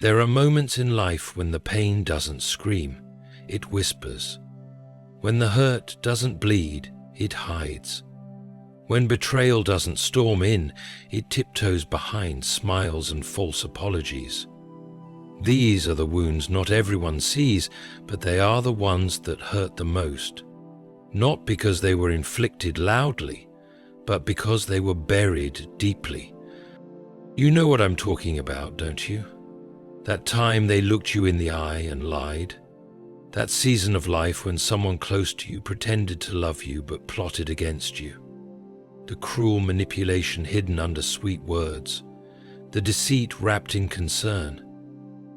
There are moments in life when the pain doesn't scream, it whispers. When the hurt doesn't bleed, it hides. When betrayal doesn't storm in, it tiptoes behind smiles and false apologies. These are the wounds not everyone sees, but they are the ones that hurt the most. Not because they were inflicted loudly, but because they were buried deeply. You know what I'm talking about, don't you? That time they looked you in the eye and lied. That season of life when someone close to you pretended to love you but plotted against you. The cruel manipulation hidden under sweet words. The deceit wrapped in concern.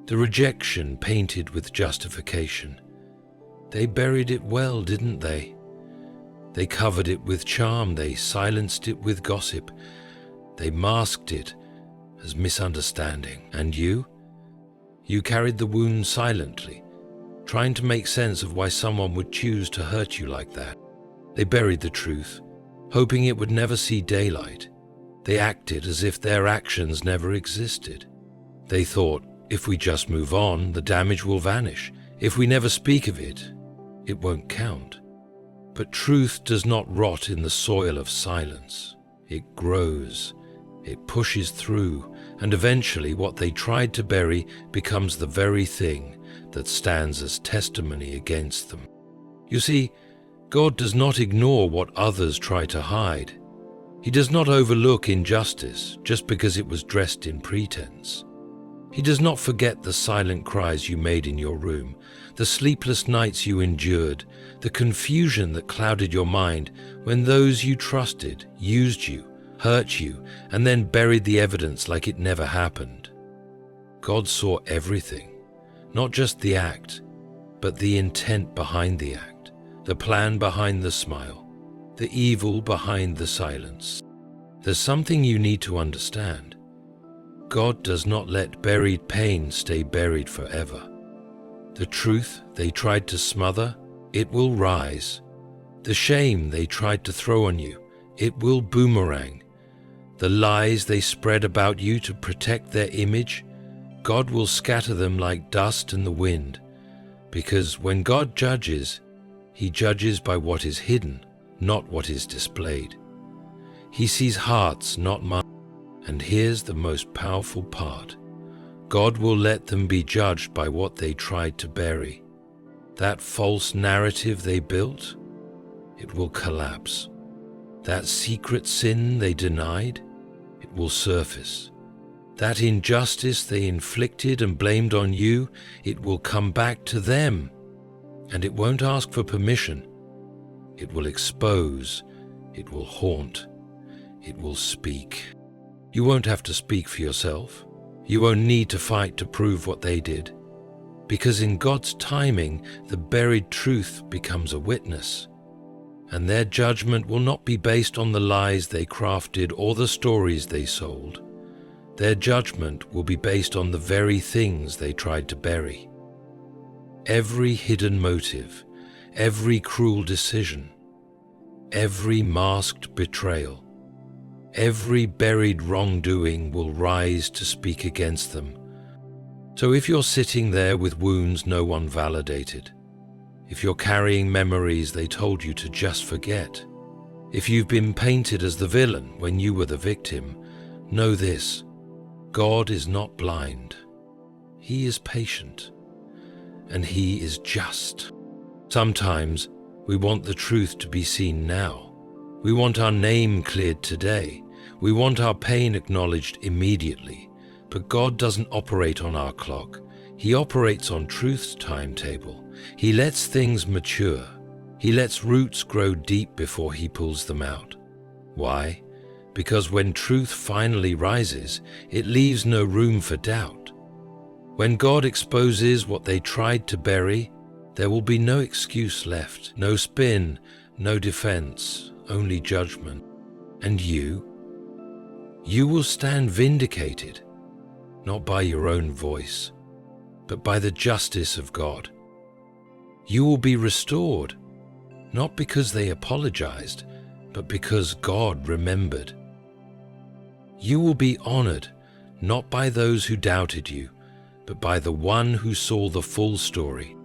The rejection painted with justification. They buried it well, didn't they? They covered it with charm, they silenced it with gossip. They masked it as misunderstanding. And you? You carried the wound silently, trying to make sense of why someone would choose to hurt you like that. They buried the truth, hoping it would never see daylight. They acted as if their actions never existed. They thought, if we just move on, the damage will vanish. If we never speak of it, it won't count. But truth does not rot in the soil of silence. It grows, it pushes through, and eventually what they tried to bury becomes the very thing that stands as testimony against them. You see, God does not ignore what others try to hide. He does not overlook injustice just because it was dressed in pretense. He does not forget the silent cries you made in your room, the sleepless nights you endured, the confusion that clouded your mind when those you trusted used you, hurt you, and then buried the evidence like it never happened. God saw everything, not just the act, but the intent behind the act, the plan behind the smile, the evil behind the silence. There's something you need to understand. God does not let buried pain stay buried forever. The truth they tried to smother, it will rise. The shame they tried to throw on you, it will boomerang. The lies they spread about you to protect their image, God will scatter them like dust in the wind. Because when God judges, He judges by what is hidden, not what is displayed. He sees hearts, not minds. And here's the most powerful part. God will let them be judged by what they tried to bury. That false narrative they built, it will collapse. That secret sin they denied, it will surface. That injustice they inflicted and blamed on you, it will come back to them. And it won't ask for permission. It will expose, it will haunt, it will speak. You won't have to speak for yourself. You won't need to fight to prove what they did. Because in God's timing, the buried truth becomes a witness. And their judgment will not be based on the lies they crafted or the stories they sold. Their judgment will be based on the very things they tried to bury. Every hidden motive, every cruel decision, every masked betrayal, every buried wrongdoing will rise to speak against them. So if you're sitting there with wounds no one validated, if you're carrying memories they told you to just forget, if you've been painted as the villain when you were the victim, know this: God is not blind. He is patient, and He is just. Sometimes we want the truth to be seen now. We want our name cleared today. We want our pain acknowledged immediately. But God doesn't operate on our clock. He operates on truth's timetable. He lets things mature. He lets roots grow deep before He pulls them out. Why? Because when truth finally rises, it leaves no room for doubt. When God exposes what they tried to bury, there will be no excuse left, no spin, no defense, only judgment. And you will stand vindicated, not by your own voice, but by the justice of God. You will be restored, not because they apologized, but because God remembered. You will be honored, not by those who doubted you, but by the one who saw the full story.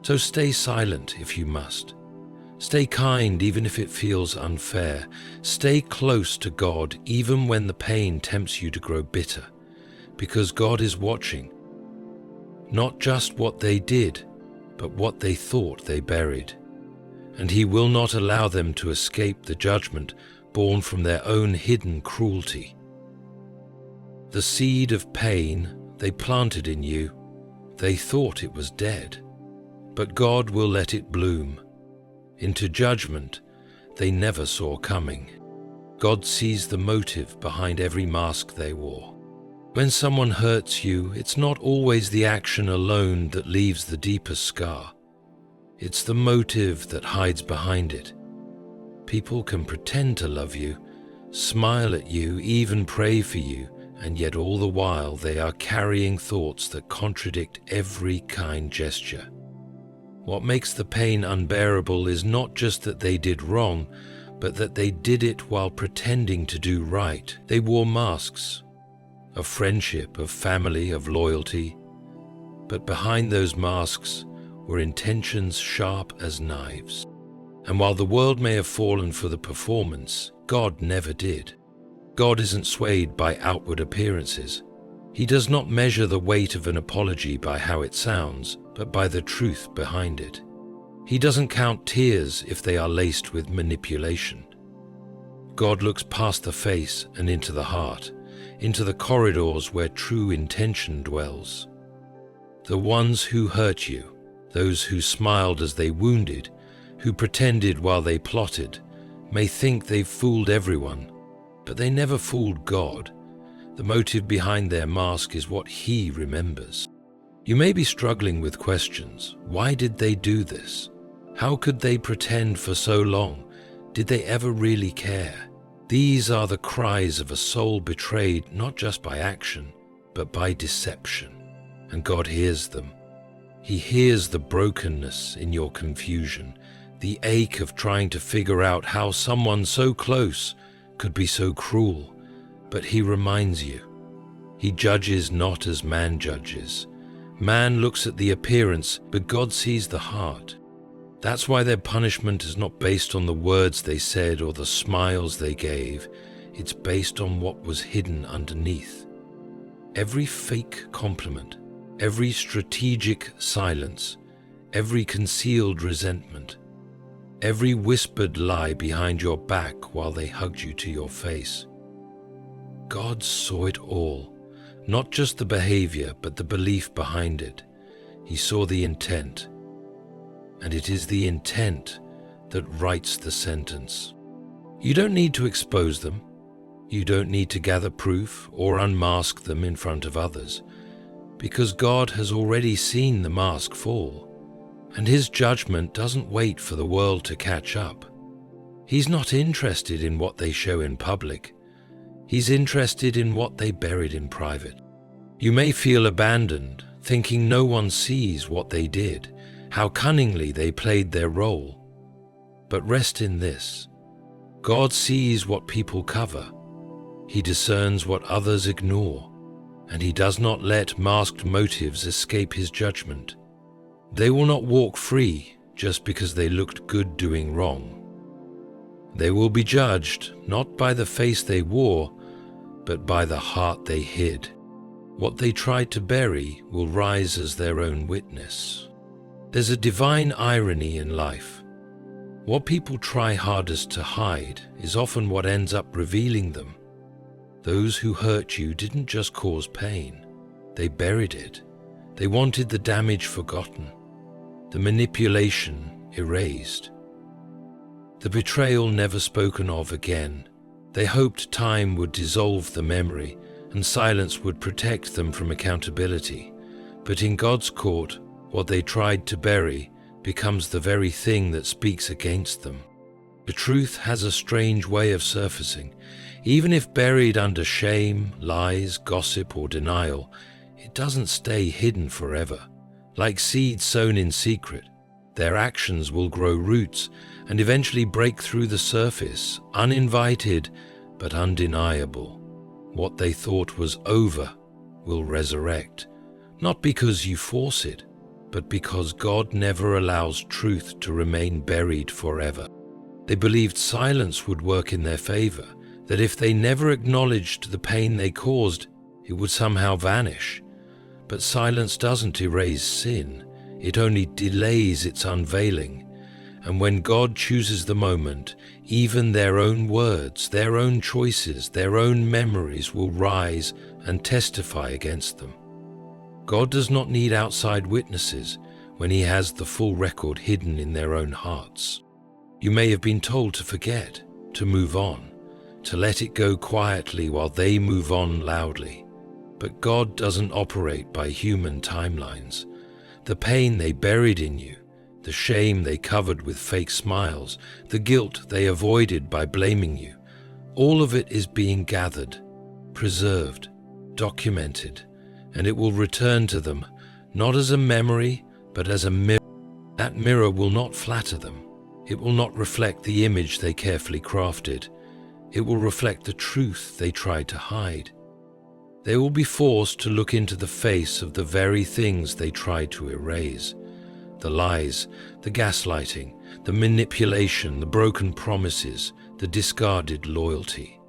So stay silent if you must. Stay kind even if it feels unfair. Stay close to God even when the pain tempts you to grow bitter, because God is watching. Not just what they did, but what they thought they buried. And He will not allow them to escape the judgment born from their own hidden cruelty. The seed of pain they planted in you, they thought it was dead, but God will let it bloom into judgment they never saw coming. God sees the motive behind every mask they wore. When someone hurts you, it's not always the action alone that leaves the deepest scar. It's the motive that hides behind it. People can pretend to love you, smile at you, even pray for you, and yet all the while they are carrying thoughts that contradict every kind gesture. What makes the pain unbearable is not just that they did wrong, but that they did it while pretending to do right. They wore masks of friendship, of family, of loyalty, but behind those masks were intentions sharp as knives. And while the world may have fallen for the performance, God never did. God isn't swayed by outward appearances. He does not measure the weight of an apology by how it sounds, but by the truth behind it. He doesn't count tears if they are laced with manipulation. God looks past the face and into the heart, into the corridors where true intention dwells. The ones who hurt you, those who smiled as they wounded, who pretended while they plotted, may think they've fooled everyone, but they never fooled God. The motive behind their mask is what He remembers. You may be struggling with questions. Why did they do this? How could they pretend for so long? Did they ever really care? These are the cries of a soul betrayed not just by action, but by deception. And God hears them. He hears the brokenness in your confusion, the ache of trying to figure out how someone so close could be so cruel. But He reminds you, He judges not as man judges. Man looks at the appearance, but God sees the heart. That's why their punishment is not based on the words they said or the smiles they gave. It's based on what was hidden underneath. Every fake compliment, every strategic silence, every concealed resentment, every whispered lie behind your back while they hugged you to your face. God saw it all, not just the behavior, but the belief behind it. He saw the intent, and it is the intent that writes the sentence. You don't need to expose them. You don't need to gather proof or unmask them in front of others, because God has already seen the mask fall, and His judgment doesn't wait for the world to catch up. He's not interested in what they show in public. He's interested in what they buried in private. You may feel abandoned, thinking no one sees what they did, how cunningly they played their role. But rest in this. God sees what people cover. He discerns what others ignore, and He does not let masked motives escape His judgment. They will not walk free just because they looked good doing wrong. They will be judged not by the face they wore, but by the heart they hid. What they tried to bury will rise as their own witness. There's a divine irony in life. What people try hardest to hide is often what ends up revealing them. Those who hurt you didn't just cause pain. They buried it. They wanted the damage forgotten, the manipulation erased, the betrayal never spoken of again. They hoped time would dissolve the memory and silence would protect them from accountability. But in God's court, what they tried to bury becomes the very thing that speaks against them. The truth has a strange way of surfacing. Even if buried under shame, lies, gossip, or denial, it doesn't stay hidden forever. Like seeds sown in secret, their actions will grow roots and eventually break through the surface, uninvited but undeniable. What they thought was over will resurrect, not because you force it, but because God never allows truth to remain buried forever. They believed silence would work in their favor, that if they never acknowledged the pain they caused, it would somehow vanish. But silence doesn't erase sin, it only delays its unveiling. And when God chooses the moment, even their own words, their own choices, their own memories will rise and testify against them. God does not need outside witnesses when He has the full record hidden in their own hearts. You may have been told to forget, to move on, to let it go quietly while they move on loudly. But God doesn't operate by human timelines. The pain they buried in you, the shame they covered with fake smiles, the guilt they avoided by blaming you, all of it is being gathered, preserved, documented, and it will return to them, not as a memory, but as a mirror. That mirror will not flatter them. It will not reflect the image they carefully crafted. It will reflect the truth they tried to hide. They will be forced to look into the face of the very things they tried to erase. The lies, the gaslighting, the manipulation, the broken promises, the discarded loyalty.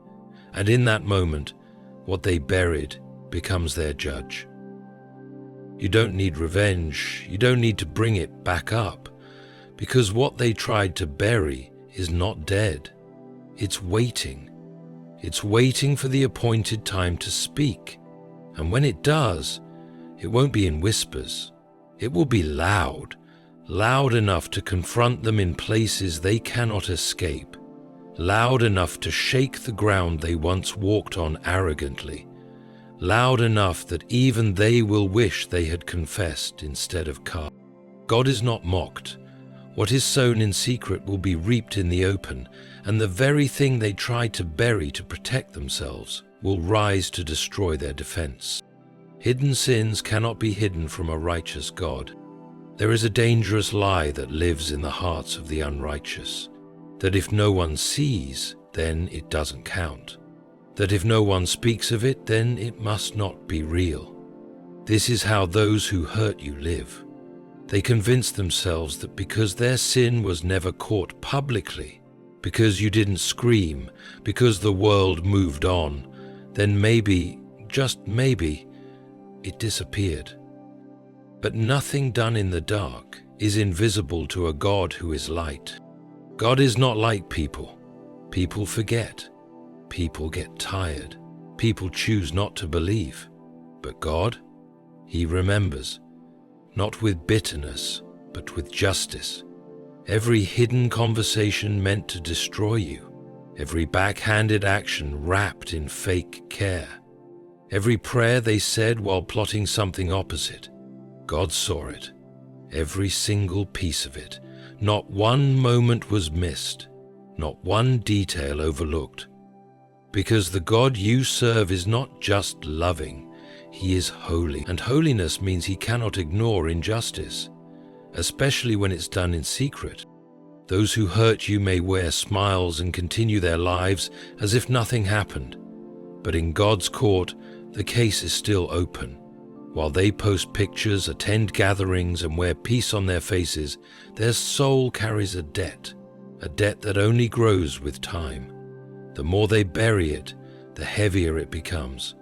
And in that moment, what they buried becomes their judge. You don't need revenge, you don't need to bring it back up, because what they tried to bury is not dead. It's waiting. It's waiting for the appointed time to speak. And when it does, it won't be in whispers. It will be loud, loud enough to confront them in places they cannot escape, loud enough to shake the ground they once walked on arrogantly, loud enough that even they will wish they had confessed instead of covered. God is not mocked. What is sown in secret will be reaped in the open, and the very thing they tried to bury to protect themselves will rise to destroy their defense. Hidden sins cannot be hidden from a righteous God. There is a dangerous lie that lives in the hearts of the unrighteous, that if no one sees, then it doesn't count. That if no one speaks of it, then it must not be real. This is how those who hurt you live. They convince themselves that because their sin was never caught publicly, because you didn't scream, because the world moved on, then maybe, just maybe, it disappeared. But nothing done in the dark is invisible to a God who is light. God is not like people. People forget. People get tired. People choose not to believe. But God, He remembers, not with bitterness, but with justice. Every hidden conversation meant to destroy you, every backhanded action wrapped in fake care, every prayer they said while plotting something opposite, God saw it, every single piece of it. Not one moment was missed, not one detail overlooked. Because the God you serve is not just loving, He is holy, and holiness means He cannot ignore injustice, especially when it's done in secret. Those who hurt you may wear smiles and continue their lives as if nothing happened, but in God's court, the case is still open. While they post pictures, attend gatherings, and wear peace on their faces, their soul carries a debt that only grows with time. The more they bury it, the heavier it becomes,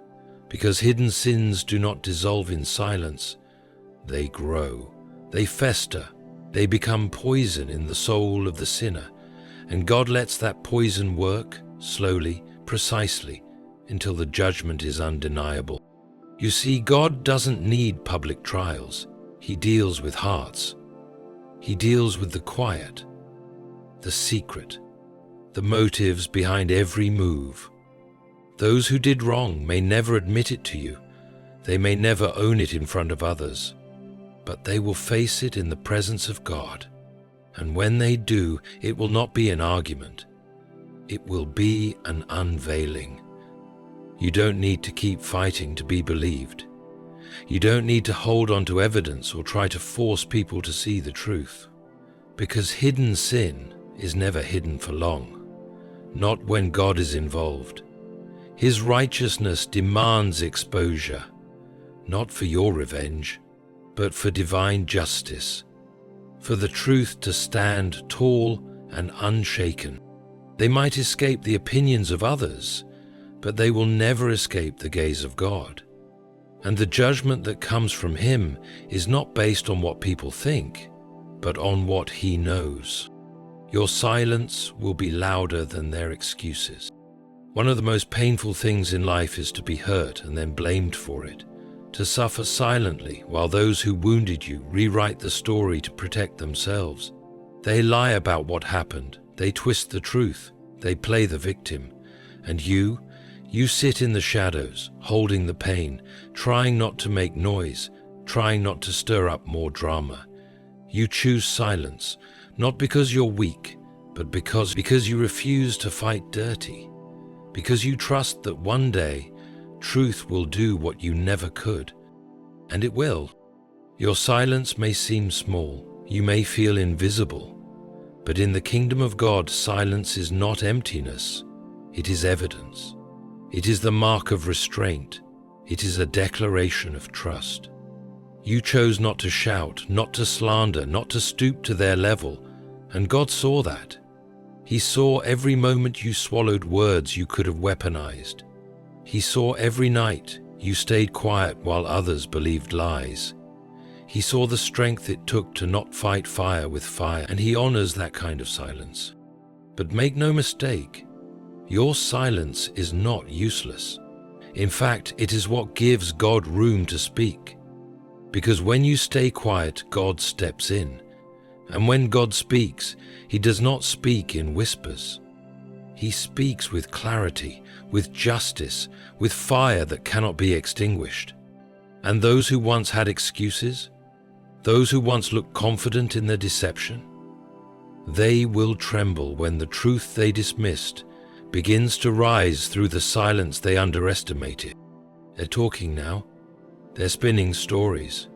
because hidden sins do not dissolve in silence. They grow, they fester, they become poison in the soul of the sinner, and God lets that poison work, slowly, precisely, until the judgment is undeniable. You see, God doesn't need public trials. He deals with hearts. He deals with the quiet, the secret, the motives behind every move. Those who did wrong may never admit it to you. They may never own it in front of others, but they will face it in the presence of God. And when they do, it will not be an argument. It will be an unveiling. You don't need to keep fighting to be believed. You don't need to hold on to evidence or try to force people to see the truth, because hidden sin is never hidden for long. Not when God is involved. His righteousness demands exposure. not for your revenge, but for divine justice, for the truth to stand tall and unshaken. They might escape the opinions of others, but they will never escape the gaze of God. And the judgment that comes from Him is not based on what people think, but on what He knows. Your silence will be louder than their excuses. One of the most painful things in life is to be hurt and then blamed for it, to suffer silently while those who wounded you rewrite the story to protect themselves. They lie about what happened, they twist the truth, they play the victim, and you sit in the shadows, holding the pain, trying not to make noise, trying not to stir up more drama. You choose silence, not because you're weak, but because you refuse to fight dirty, because you trust that one day truth will do what you never could, and it will. Your silence may seem small, you may feel invisible, but in the kingdom of God, silence is not emptiness, it is evidence. It is the mark of restraint. It is a declaration of trust. You chose not to shout, not to slander, not to stoop to their level, and God saw that. He saw every moment you swallowed words you could have weaponized. He saw every night you stayed quiet while others believed lies. He saw the strength it took to not fight fire with fire, and He honors that kind of silence. But make no mistake, your silence is not useless. In fact, it is what gives God room to speak. Because when you stay quiet, God steps in. And when God speaks, He does not speak in whispers. He speaks with clarity, with justice, with fire that cannot be extinguished. And those who once had excuses, those who once looked confident in their deception, they will tremble when the truth they dismissed begins to rise through the silence they underestimated. They're talking now. They're spinning stories.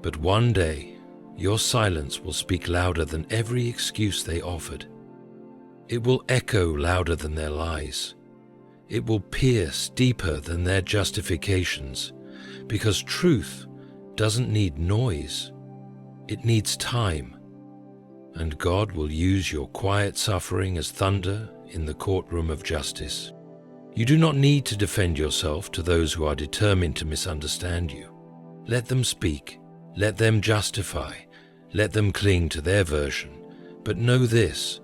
But one day, your silence will speak louder than every excuse they offered. It will echo louder than their lies. It will pierce deeper than their justifications, because truth doesn't need noise. It needs time. And God will use your quiet suffering as thunder in the courtroom of justice. You do not need to defend yourself to those who are determined to misunderstand you. Let them speak, let them justify, let them cling to their version. But know this,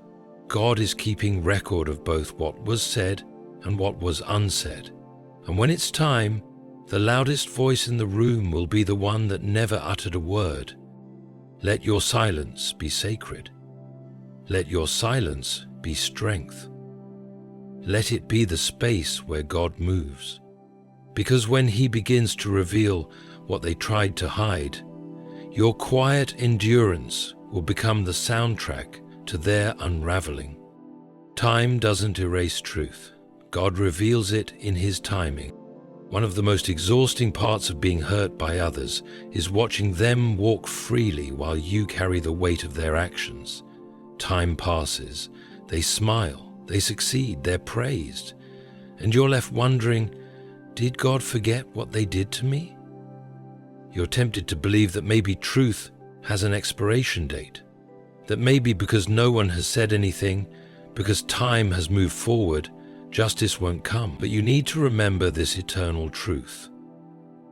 God is keeping record of both what was said and what was unsaid. And when it's time, the loudest voice in the room will be the one that never uttered a word. Let your silence be sacred. Let your silence be strength. Let it be the space where God moves. Because when He begins to reveal what they tried to hide, your quiet endurance will become the soundtrack to their unraveling. Time doesn't erase truth. God reveals it in His timing. One of the most exhausting parts of being hurt by others is watching them walk freely while you carry the weight of their actions. Time passes, they smile, they succeed, they're praised, and you're left wondering, did God forget what they did to me? You're tempted to believe that maybe truth has an expiration date, that maybe because no one has said anything, because time has moved forward, justice won't come. But you need to remember this eternal truth.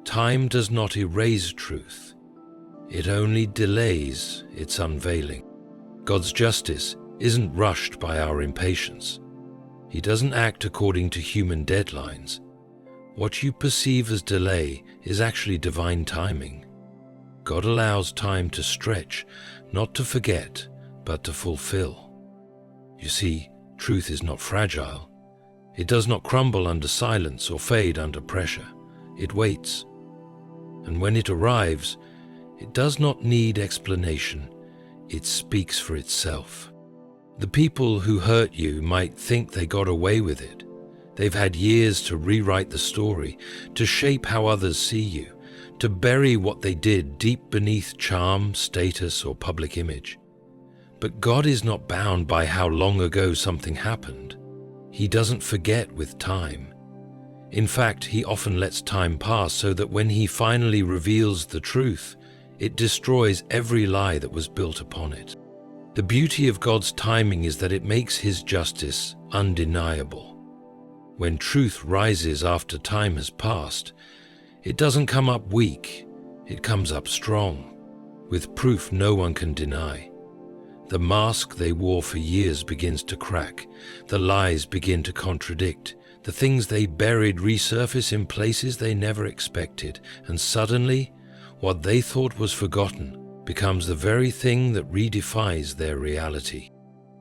Time does not erase truth. It only delays its unveiling. God's justice isn't rushed by our impatience. He doesn't act according to human deadlines. What you perceive as delay is actually divine timing. God allows time to stretch, not to forget, but to fulfill. You see, truth is not fragile. It does not crumble under silence or fade under pressure. It waits. And when it arrives, it does not need explanation. It speaks for itself. The people who hurt you might think they got away with it. They've had years to rewrite the story, to shape how others see you, to bury what they did deep beneath charm, status, or public image. But God is not bound by how long ago something happened. He doesn't forget with time. In fact, he often lets time pass so that when he finally reveals the truth, it destroys every lie that was built upon it. The beauty of God's timing is that it makes his justice undeniable. When truth rises after time has passed, it doesn't come up weak, it comes up strong, with proof no one can deny. The mask they wore for years begins to crack, the lies begin to contradict, the things they buried resurface in places they never expected, and suddenly, what they thought was forgotten becomes the very thing that redefines their reality.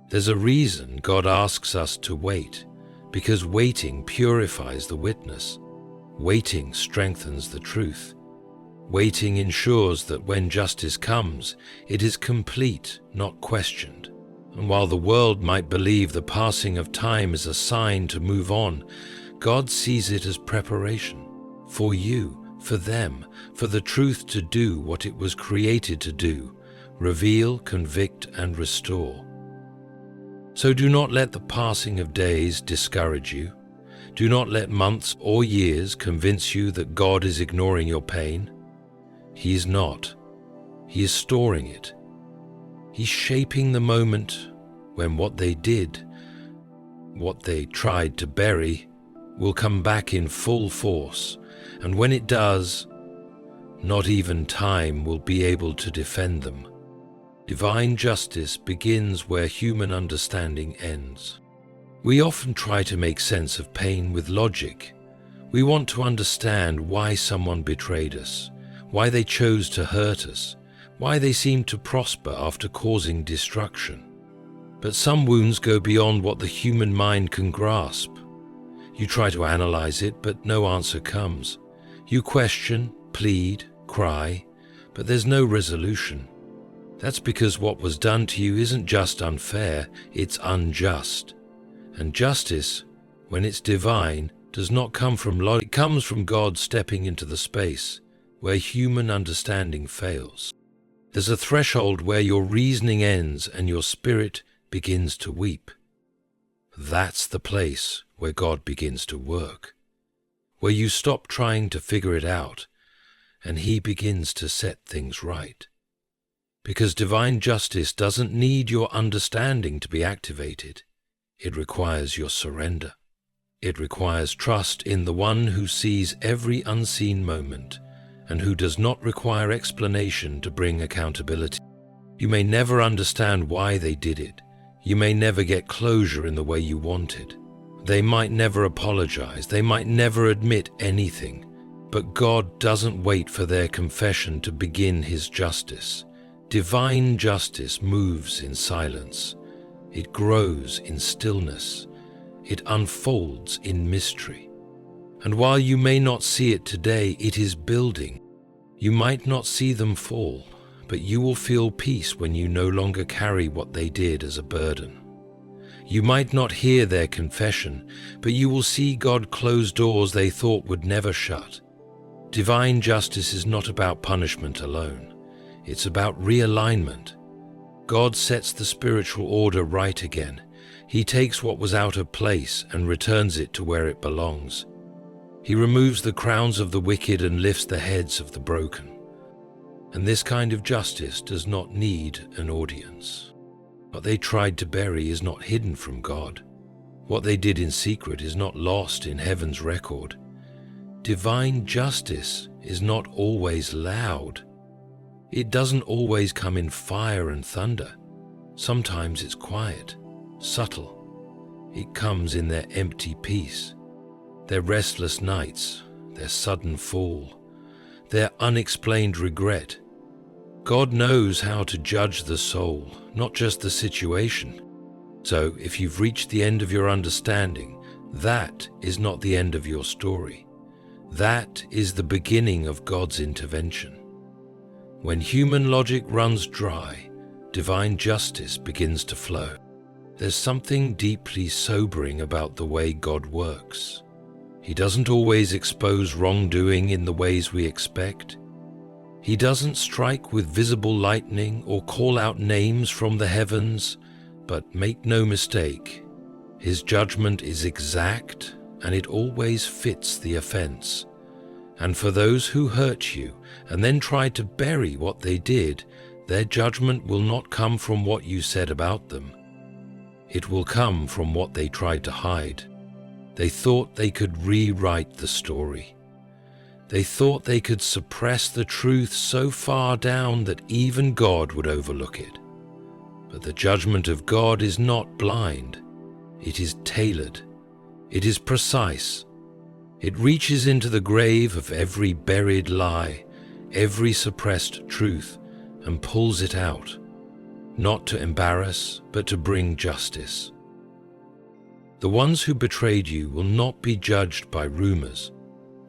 There's a reason God asks us to wait, because waiting purifies the witness. Waiting strengthens the truth. Waiting ensures that when justice comes, it is complete, not questioned. And while the world might believe the passing of time is a sign to move on, God sees it as preparation for you, for them, for the truth to do what it was created to do: reveal, convict, and restore. So do not let the passing of days discourage you. Do not let months or years convince you that God is ignoring your pain. He is not. He is storing it. He's shaping the moment when what they did, what they tried to bury, will come back in full force. And when it does, not even time will be able to defend them. Divine justice begins where human understanding ends. We often try to make sense of pain with logic. We want to understand why someone betrayed us, why they chose to hurt us, why they seemed to prosper after causing destruction. But some wounds go beyond what the human mind can grasp. You try to analyze it, but no answer comes. You question, plead, cry, but there's no resolution. That's because what was done to you isn't just unfair, it's unjust. And justice, when it's divine, does not come from logic. It comes from God stepping into the space where human understanding fails. There's a threshold where your reasoning ends and your spirit begins to weep. That's the place where God begins to work, where you stop trying to figure it out and he begins to set things right. Because divine justice doesn't need your understanding to be activated. It requires your surrender. It requires trust in the one who sees every unseen moment and who does not require explanation to bring accountability. You may never understand why they did it. You may never get closure in the way you wanted. They might never apologize. They might never admit anything. But God doesn't wait for their confession to begin his justice. Divine justice moves in silence. It grows in stillness. It unfolds in mystery. And while you may not see it today, it is building. You might not see them fall, but you will feel peace when you no longer carry what they did as a burden. You might not hear their confession, but you will see God close doors they thought would never shut. Divine justice is not about punishment alone. It's about realignment. God sets the spiritual order right again. He takes what was out of place and returns it to where it belongs. He removes the crowns of the wicked and lifts the heads of the broken. And this kind of justice does not need an audience. What they tried to bury is not hidden from God. What they did in secret is not lost in heaven's record. Divine justice is not always loud. It doesn't always come in fire and thunder. Sometimes it's quiet, subtle. It comes in their empty peace, their restless nights, their sudden fall, their unexplained regret. God knows how to judge the soul, not just the situation. So if you've reached the end of your understanding, that is not the end of your story. That is the beginning of God's intervention. When human logic runs dry, divine justice begins to flow. There's something deeply sobering about the way God works. He doesn't always expose wrongdoing in the ways we expect. He doesn't strike with visible lightning or call out names from the heavens, but make no mistake, his judgment is exact, and it always fits the offense. And for those who hurt you and then try to bury what they did, their judgment will not come from what you said about them. It will come from what they tried to hide. They thought they could rewrite the story. They thought they could suppress the truth so far down that even God would overlook it. But the judgment of God is not blind. It is tailored. It is precise. It reaches into the grave of every buried lie, every suppressed truth, and pulls it out, not to embarrass, but to bring justice. The ones who betrayed you will not be judged by rumors.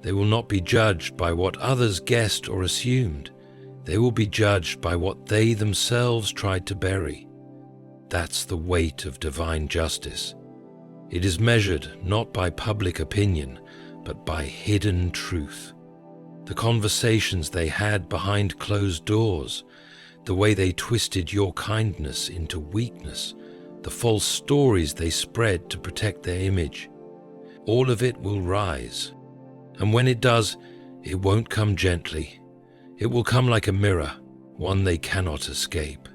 They will not be judged by what others guessed or assumed. They will be judged by what they themselves tried to bury. That's the weight of divine justice. It is measured not by public opinion, but by hidden truth. The conversations they had behind closed doors, the way they twisted your kindness into weakness, the false stories they spread to protect their image. All of it will rise. And when it does, it won't come gently. It will come like a mirror, one they cannot escape.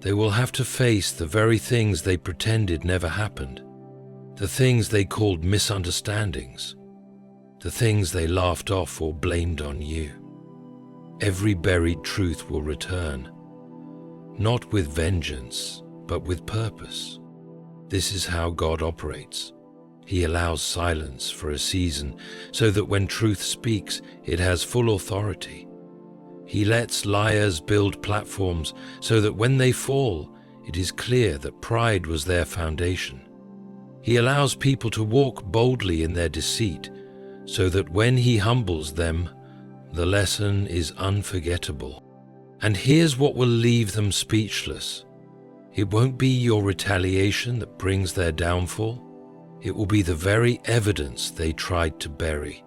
They will have to face the very things they pretended never happened, the things they called misunderstandings, the things they laughed off or blamed on you. Every buried truth will return, not with vengeance, but with purpose. This is how God operates. He allows silence for a season so that when truth speaks, it has full authority. He lets liars build platforms so that when they fall, it is clear that pride was their foundation. He allows people to walk boldly in their deceit so that when he humbles them, the lesson is unforgettable. And here's what will leave them speechless. It won't be your retaliation that brings their downfall. It will be the very evidence they tried to bury,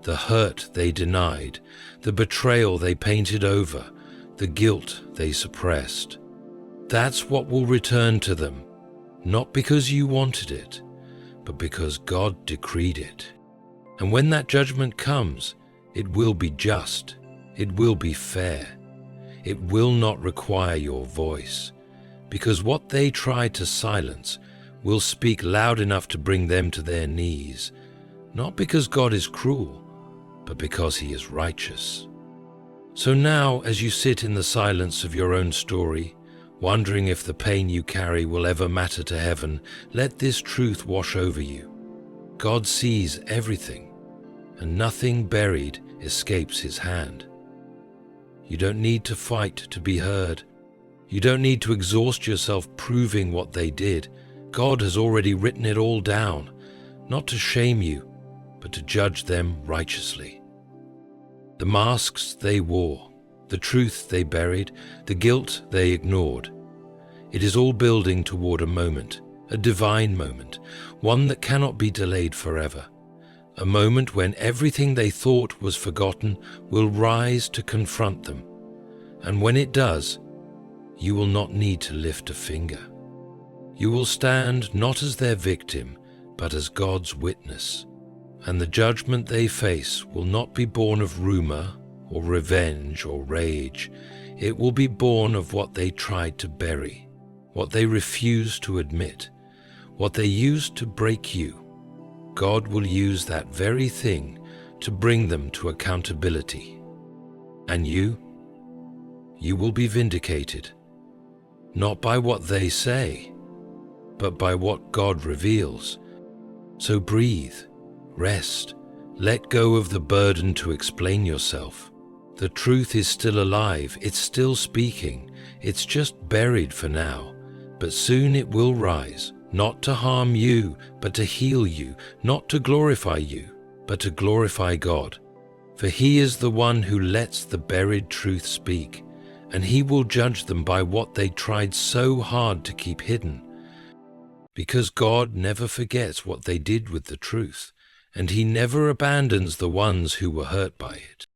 the hurt they denied, the betrayal they painted over, the guilt they suppressed. That's what will return to them, not because you wanted it, but because God decreed it. And when that judgment comes, it will be just, it will be fair, it will not require your voice, because what they tried to silence will speak loud enough to bring them to their knees, not because God is cruel, but because he is righteous. So now, as you sit in the silence of your own story, wondering if the pain you carry will ever matter to heaven, let this truth wash over you. God sees everything, and nothing buried escapes his hand. You don't need to fight to be heard. You don't need to exhaust yourself proving what they did. God has already written it all down, not to shame you, but to judge them righteously. The masks they wore, the truth they buried, the guilt they ignored. It is all building toward a moment, a divine moment, one that cannot be delayed forever. A moment when everything they thought was forgotten will rise to confront them. And when it does, you will not need to lift a finger. You will stand not as their victim, but as God's witness. And the judgment they face will not be born of rumor or revenge or rage. It will be born of what they tried to bury, what they refused to admit, what they used to break you. God will use that very thing to bring them to accountability. And you will be vindicated, not by what they say, but by what God reveals. So breathe, rest, let go of the burden to explain yourself. The truth is still alive, it's still speaking, it's just buried for now, but soon it will rise, not to harm you, but to heal you, not to glorify you, but to glorify God. For he is the one who lets the buried truth speak, and he will judge them by what they tried so hard to keep hidden. Because God never forgets what they did with the truth, and he never abandons the ones who were hurt by it.